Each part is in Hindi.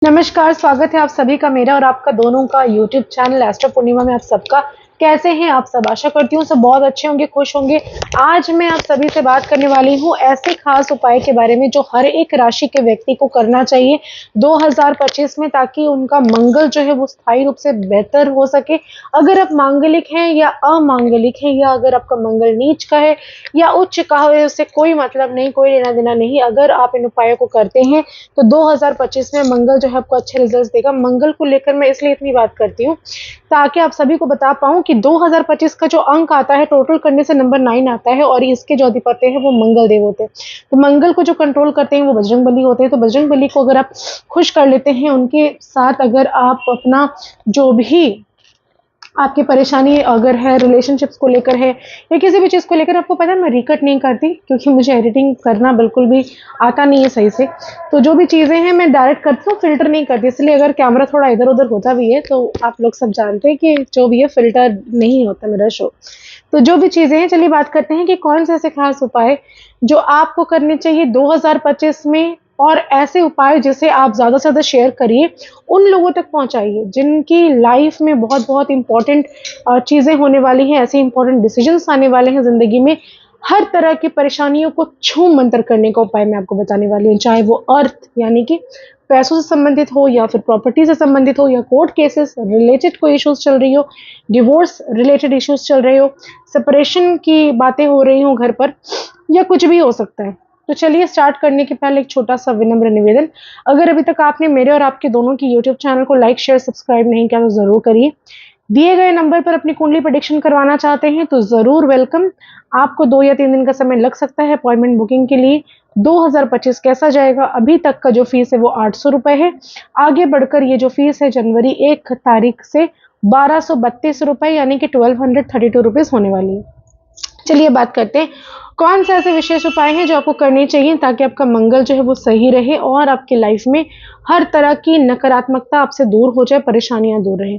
नमस्कार, स्वागत है आप सभी का मेरा और आपका दोनों का यूट्यूब चैनल एस्ट्रो पूर्णिमा में आप सबका। कैसे हैं आप सब? आशा करती हूँ सब बहुत अच्छे होंगे, खुश होंगे। आज मैं आप सभी से बात करने वाली हूँ ऐसे खास उपाय के बारे में जो हर एक राशि के व्यक्ति को करना चाहिए 2025 में, ताकि उनका मंगल जो है वो स्थायी रूप से बेहतर हो सके। अगर आप मांगलिक हैं या अमांगलिक हैं, या अगर आपका मंगल नीच का है या उच्च का है, उससे कोई मतलब नहीं, कोई लेना देना नहीं। अगर आप इन उपायों को करते हैं तो 2025 में मंगल जो है आपको अच्छे रिजल्ट्स देगा। मंगल को लेकर मैं इसलिए इतनी बात करती हूँ ताकि आप सभी को बता पाऊँ कि 2025 का जो अंक आता है, टोटल करने से नंबर 9 आता है और इसके जो अधिपति है वो मंगल देव होते हैं। तो मंगल को जो कंट्रोल करते हैं वो बजरंगबली होते हैं। तो बजरंगबली को अगर आप खुश कर लेते हैं, उनके साथ अगर आप अपना जो भी आपकी परेशानी अगर है रिलेशनशिप्स को लेकर है या किसी भी चीज़ को लेकर, आपको पता है मैं रिकट नहीं करती क्योंकि मुझे एडिटिंग करना बिल्कुल भी आता नहीं है सही से। तो जो भी चीज़ें हैं मैं डायरेक्ट करती हूँ, फिल्टर नहीं करती। इसलिए अगर कैमरा थोड़ा इधर उधर होता भी है तो आप लोग सब जानते हैं कि जो भी है फिल्टर नहीं होता मेरा शो। तो जो भी चीज़ें हैं, चलिए बात करते हैं कि कौन से ऐसे खास उपाय जो आपको करने चाहिए 2025 में, और ऐसे उपाय जिसे आप ज़्यादा से ज़्यादा शेयर करिए, उन लोगों तक पहुंचाइए जिनकी लाइफ में बहुत बहुत इंपॉर्टेंट चीज़ें होने वाली हैं, ऐसे इंपॉर्टेंट डिसीजंस आने वाले हैं ज़िंदगी में। हर तरह की परेशानियों को छू मंतर करने का उपाय मैं आपको बताने वाली हूँ, चाहे वो अर्थ यानी कि पैसों से संबंधित हो, या फिर प्रॉपर्टी से संबंधित हो, या कोर्ट केसेस रिलेटेड कोई इश्यूज चल रही हो, डिवोर्स रिलेटेड इश्यूज चल रहे हो, सेपरेशन की बातें हो रही हो घर पर, या कुछ भी हो सकता है। तो चलिए स्टार्ट करने के पहले एक छोटा सा विनम्र निवेदन, अगर अभी तक आपने मेरे और आपके दोनों की यूट्यूब चैनल को लाइक शेयर सब्सक्राइब नहीं किया तो ज़रूर करिए। दिए गए नंबर पर अपनी कुंडली प्रेडिक्शन करवाना चाहते हैं तो ज़रूर वेलकम। आपको 2 या 3 दिन का समय लग सकता है अपॉइंटमेंट बुकिंग के लिए। 2025 कैसा जाएगा? अभी तक का जो फीस है वो 800 रुपये है। आगे बढ़कर ये जो फीस है जनवरी 1 तारीख से 1232 रुपये यानी कि 1232 रुपीज़ होने वाली है। चलिए बात करते हैं कौन से ऐसे विशेष उपाय हैं जो आपको करने चाहिए ताकि आपका मंगल जो है वो सही रहे और आपकी लाइफ में हर तरह की नकारात्मकता आपसे दूर हो जाए, परेशानियां दूर रहें।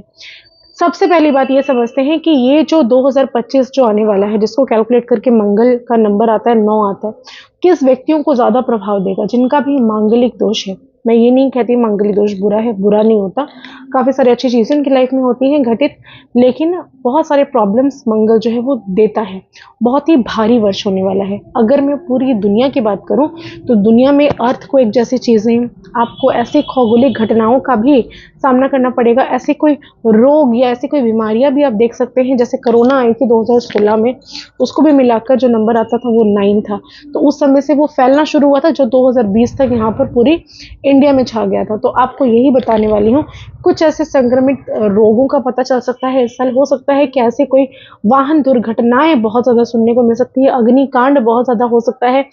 सबसे पहली बात ये समझते हैं कि ये जो 2025 जो आने वाला है, जिसको कैलकुलेट करके मंगल का नंबर आता है 9 आता है, किस व्यक्तियों को ज़्यादा प्रभाव देगा? जिनका भी मांगलिक दोष है। मैं ये नहीं कहती मांगलिक दोष बुरा है, बुरा नहीं होता। काफ़ी सारी अच्छी चीज़ें उनकी लाइफ में होती हैं घटित, लेकिन बहुत सारे प्रॉब्लम्स मंगल जो है वो देता है। बहुत ही भारी वर्ष होने वाला है। अगर मैं पूरी दुनिया की बात करूं तो दुनिया में अर्थ को एक जैसी चीज़ें, आपको ऐसी खगोलिक घटनाओं का भी सामना करना पड़ेगा। ऐसे कोई रोग या ऐसी कोई बीमारियां भी आप देख सकते हैं, जैसे कोरोना आई थी 2016 में, उसको भी मिलाकर जो नंबर आता था वो 9 था। तो उस समय से वो फैलना शुरू हुआ था जो 2020 तक यहाँ पर पूरी इंडिया में छा गया था। तो आपको यही बताने वाली हूँ, कुछ ऐसे संक्रमित रोगों का पता चल सकता है इस साल। हो सकता है कि ऐसे कोई वाहन दुर्घटनाएं बहुत ज़्यादा सुनने को मिल सकती है, अग्निकांड बहुत ज़्यादा हो सकता है,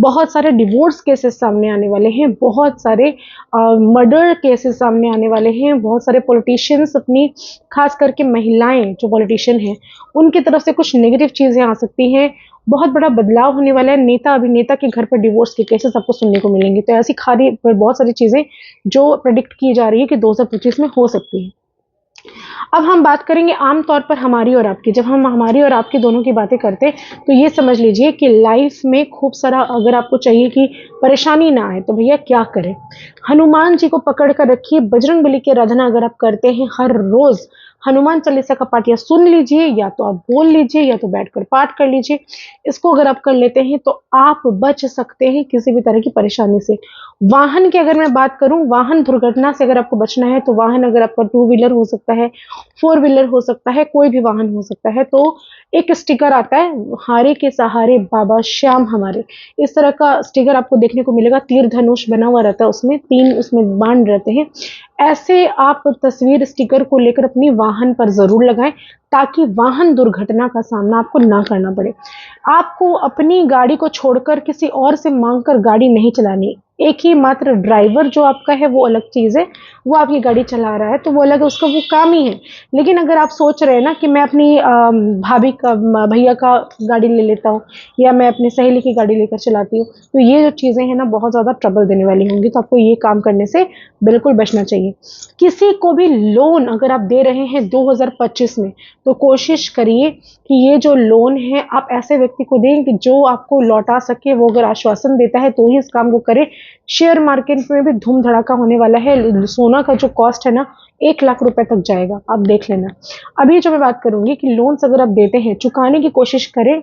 बहुत सारे डिवोर्स केसेस सामने आने वाले हैं, बहुत सारे मर्डर केसेस सामने आने वाले हैं, बहुत सारे पॉलिटिशियंस अपनी, खास करके महिलाएं जो पॉलिटिशियन हैं उनकी तरफ से कुछ नेगेटिव चीज़ें आ सकती हैं। बहुत बड़ा बदलाव होने वाला है। नेता अभिनेता के घर पर डिवोर्स के केसेस आपको सुनने को मिलेंगे। तो ऐसी खारी बहुत सारी चीज़ें जो प्रेडिक्ट की जा रही है कि 2025 में हो सकती है। अब हम बात करेंगे आम तौर पर हमारी और आपकी। जब हम हमारी और आपकी दोनों की बातें करते हैं तो ये समझ लीजिए कि लाइफ में खूब सारा अगर आपको चाहिए कि परेशानी ना आए तो भैया क्या करें? हनुमान जी को पकड़ कर रखिए। बजरंगबली की आराधना अगर आप करते हैं हर रोज, हनुमान चालीसा का पाठ या सुन लीजिए, या तो आप बोल लीजिए, या तो बैठकर पाठ कर लीजिए। इसको अगर आप कर लेते हैं तो आप बच सकते हैं किसी भी तरह की परेशानी से। वाहन की अगर मैं बात करूं, वाहन दुर्घटना से अगर आपको बचना है तो वाहन अगर आपका 2 व्हीलर हो सकता है, 4 व्हीलर हो सकता है, कोई भी वाहन हो सकता है, तो एक स्टिकर आता है, हारे के सहारे बाबा श्याम हमारे। इस तरह का स्टिकर आपको देखने को मिलेगा। तीर धनुष बना हुआ रहता है, उसमें 3 उसमें बाण रहते हैं। ऐसे आप तस्वीर स्टिकर को लेकर अपनी वाहन पर जरूर लगाएं ताकि वाहन दुर्घटना का सामना आपको ना करना पड़े। आपको अपनी गाड़ी को छोड़कर किसी और से मांगकर गाड़ी नहीं चलानी। एक ही मात्र ड्राइवर जो आपका है वो अलग चीज़ है, वो आपकी गाड़ी चला रहा है तो वो अलग है, उसका वो काम ही है। लेकिन अगर आप सोच रहे हैं ना कि मैं अपनी भाभी का, भैया का गाड़ी ले लेता हूँ, या मैं अपनी सहेली की गाड़ी लेकर चलाती हूँ, तो ये जो चीज़ें हैं ना बहुत ज़्यादा ट्रबल देने वाली होंगी। तो आपको ये काम करने से बिल्कुल बचना चाहिए। किसी को भी लोन अगर आप दे रहे हैं 2025 में तो कोशिश करिए कि ये जो लोन है आप ऐसे व्यक्ति को दें कि जो आपको लौटा सके। वो अगर आश्वासन देता है तो ही इस काम को करें, शेयर मार्केट में भी धूम धड़ाका होने वाला है। सोना का जो कॉस्ट है ना 1 लाख रुपए तक जाएगा, आप देख लेना। अभी जो मैं बात करूंगी कि लोन्स अगर आप देते हैं, चुकाने की कोशिश करें।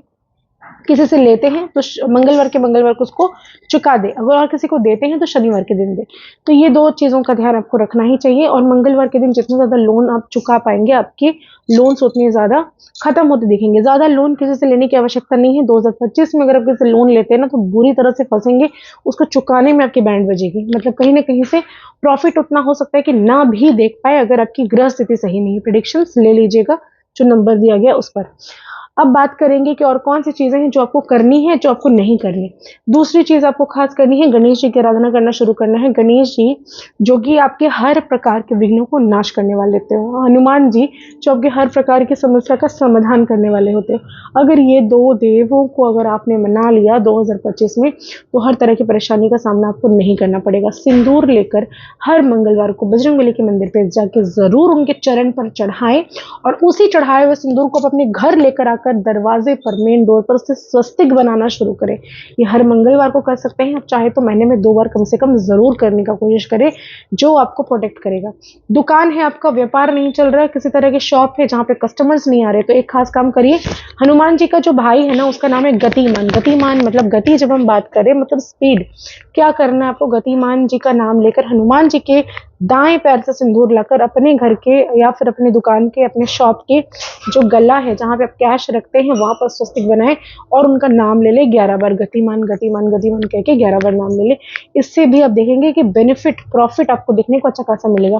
किसी से लेते हैं तो मंगलवार के मंगलवार को उसको चुका दे, अगर और किसी को देते हैं तो शनिवार के दिन दे। तो ये 2 चीज़ों का ध्यान आपको रखना ही चाहिए। और मंगलवार के दिन जितना ज़्यादा लोन आप चुका पाएंगे, आपके लोन्स उतने ज़्यादा खत्म होते दिखेंगे। ज़्यादा लोन किसी से लेने की आवश्यकता नहीं है। 2025 में अगर आप किसी से लोन लेते हैं ना, तो बुरी तरह से फंसेंगे। उसको चुकाने में आपकी बैंड बजेगी, मतलब कहीं ना कहीं से प्रॉफिट उतना हो सकता है कि ना भी देख पाए, अगर आपकी गृह स्थिति सही नहीं है। प्रिडिक्शंस ले लीजिएगा जो नंबर दिया गया उस पर। अब बात करेंगे कि और कौन सी चीजें हैं जो आपको करनी है, जो आपको नहीं करनी। दूसरी चीज आपको खास करनी है, गणेश जी की आराधना करना शुरू करना है। गणेश जी जो कि आपके हर प्रकार के विघ्नों को नाश करने वाले होते हो। हनुमान जी जो आपके हर प्रकार की समस्या का समाधान करने वाले होते हो। अगर ये 2 देवों को अगर आपने मना लिया 2025 में, तो हर तरह की परेशानी का सामना आपको नहीं करना पड़ेगा। सिंदूर लेकर हर मंगलवार को बजरंगबली के मंदिर पर जाके जरूर उनके चरण पर चढ़ाएं, और उसी चढ़ाए हुए सिंदूर को आप अपने घर लेकर आकर दरवाजे पर, मेन डोर पर उससे स्वस्तिक बनाना शुरू करें। ये हर मंगलवार को कर सकते हैं आप, चाहे तो महीने में 2 बार कम से कम जरूर करने का कोशिश करें, जो आपको प्रोटेक्ट करेगा। दुकान है, आपका व्यापार नहीं चल रहा है, किसी तरह की शॉप है जहां पे कस्टमर्स नहीं आ रहे, तो एक खास काम करिए। हनुमान जी का जो भाई है ना, उसका नाम है गतिमान। गतिमान मतलब गति, जब हम बात करें मतलब स्पीड। क्या करना है आपको, गतिमान जी का नाम लेकर हनुमान जी के दाएं पैर से सिंदूर लाकर अपने घर के या फिर अपनी दुकान के, अपने शॉप के जो गला है जहां पे आप कैश रखते हैं, वहां पर स्वस्तिक बनाएं और उनका नाम ले ले 11 बार। गतिमान गतिमान गतिमान कह के 11 बार नाम ले ले। इससे भी आप देखेंगे कि बेनिफिट, प्रॉफिट आपको देखने को अच्छा खासा मिलेगा।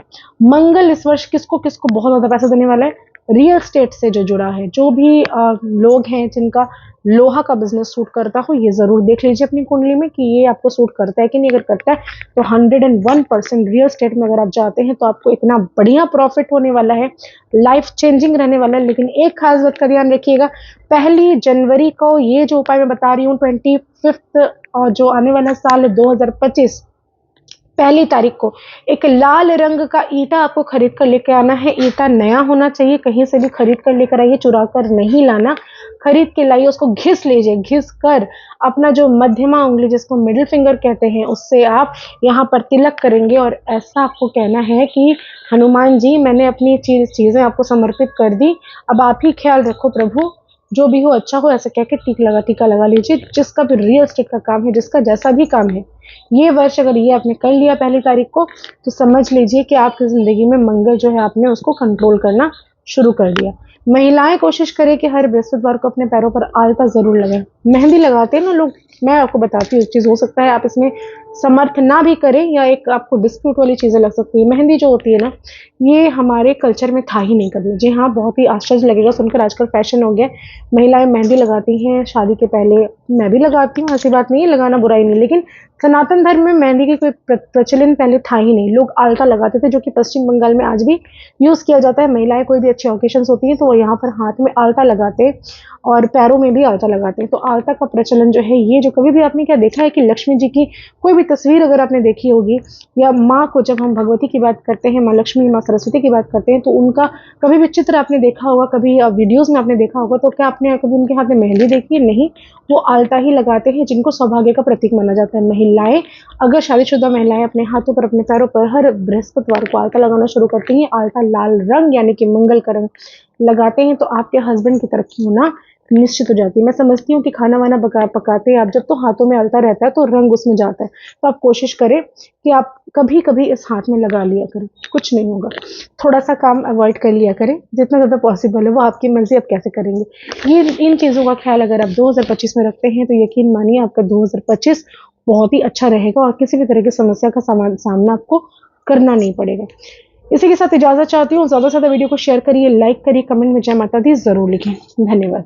मंगल इस वर्ष किसको किसको बहुत ज्यादा पैसा देने वाला है, रियल स्टेट से जो जुड़ा है, जो भी लोग हैं जिनका लोहा का बिजनेस सूट करता हो, ये जरूर देख लीजिए अपनी कुंडली में कि ये आपको सूट करता है कि नहीं। अगर करता है तो 101% रियल स्टेट में अगर आप जाते हैं तो आपको इतना बढ़िया प्रॉफिट होने वाला है, लाइफ चेंजिंग रहने वाला है। लेकिन एक खास बात का ध्यान रखिएगा, 1 जनवरी को ये जो उपाय मैं बता रही हूँ, 25 और जो आने वाला साल है 2025, 1 तारीख को एक लाल रंग का ईंटा आपको खरीद कर लेकर आना है। ईंटा नया होना चाहिए, कहीं से भी खरीद कर लेकर आइए, चुरा कर नहीं लाना। खरीद के लाइए, उसको घिस लीजिए। घिस कर अपना जो मध्यमा उंगली, जिसको मिडिल फिंगर कहते हैं, उससे आप यहाँ पर तिलक करेंगे और ऐसा आपको कहना है कि हनुमान जी, मैंने अपनी चीजें आपको समर्पित कर दी, अब आप ही ख्याल रखो प्रभु, जो भी हो अच्छा हो, ऐसे कह के टीका लगा लीजिए। जिसका भी रियल स्टेट का काम है, जिसका जैसा भी काम है, ये वर्ष अगर ये आपने कर लिया 1 तारीख को, तो समझ लीजिए कि आपकी जिंदगी में मंगल जो है आपने उसको कंट्रोल करना शुरू कर दिया। महिलाएं कोशिश करें कि हर बृहस्पतिवार को अपने पैरों पर आलता जरूर लगाएं। मेहंदी लगाते हैं ना लोग, मैं आपको बताती हूँ चीज, हो सकता है आप इसमें समर्थ ना भी करें या एक आपको डिस्प्यूट वाली चीजें लग सकती है। मेहंदी जो होती है ना, ये हमारे कल्चर में था ही नहीं कभी। जी हाँ, बहुत ही आश्चर्य लगेगा सुनकर, आजकल फैशन हो गया, महिलाएं मेहंदी लगाती हैं शादी के पहले। मैं भी लगाती हूँ, ऐसी बात नहीं है, लगाना बुराई नहीं, लेकिन सनातन धर्म में मेहंदी की कोई प्रचलन पहले था ही नहीं। लोग आलता लगाते थे, जो कि पश्चिम बंगाल में आज भी यूज किया जाता है। महिलाएं कोई भी अच्छी ओकेशंस होती हैं तो वो यहाँ पर हाथ में आलता लगाते हैं और पैरों में भी आलता लगाते हैं। तो आलता का प्रचलन जो है, ये जो कभी भी आपने क्या देखा है कि लक्ष्मी जी की कोई भी तस्वीर अगर आपने देखी होगी, या माँ को, जब हम भगवती की बात करते हैं, माँ लक्ष्मी, माँ सरस्वती की बात करते हैं, तो उनका कभी भी चित्र आपने देखा होगा, कभी वीडियोज में आपने देखा होगा, तो क्या आपने कभी उनके हाथ में मेहंदी देखी है? नहीं, वो आलता ही लगाते हैं, जिनको सौभाग्य का प्रतीक माना जाता है। महिलाएं, अगर शादीशुदा महिलाएं अपने हाथों पर, अपने पैरों पर हर बृहस्पतिवार को आलता लगाना शुरू करती हैं, आलता लाल रंग यानी कि मंगल का रंग लगाते हैं, तो आपके हस्बैंड की तरक्की होना निश्चित हो जाती है। मैं समझती हूँ कि खाना वाना पकाते हैं आप जब, तो हाथों में आलता रहता है तो रंग उसमें जाता है। तो आप कोशिश करें कि आप कभी कभी इस हाथ में लगा लिया करें, कुछ नहीं होगा। थोड़ा सा काम अवॉइड कर लिया करें, जितना ज़्यादा पॉसिबल है, वो आपकी मर्जी, आप कैसे करेंगे। ये इन चीज़ों का ख्याल अगर आप 2025 में रखते हैं, तो यकीन मानिए आपका 2025 बहुत ही अच्छा रहेगा और किसी भी तरह की समस्या का सामना आपको करना नहीं पड़ेगा। इसी के साथ इजाजत चाहती हूँ। ज़्यादा से ज़्यादा वीडियो को शेयर करिए, लाइक करिए, कमेंट में जय माता दी जरूर लिखें। धन्यवाद।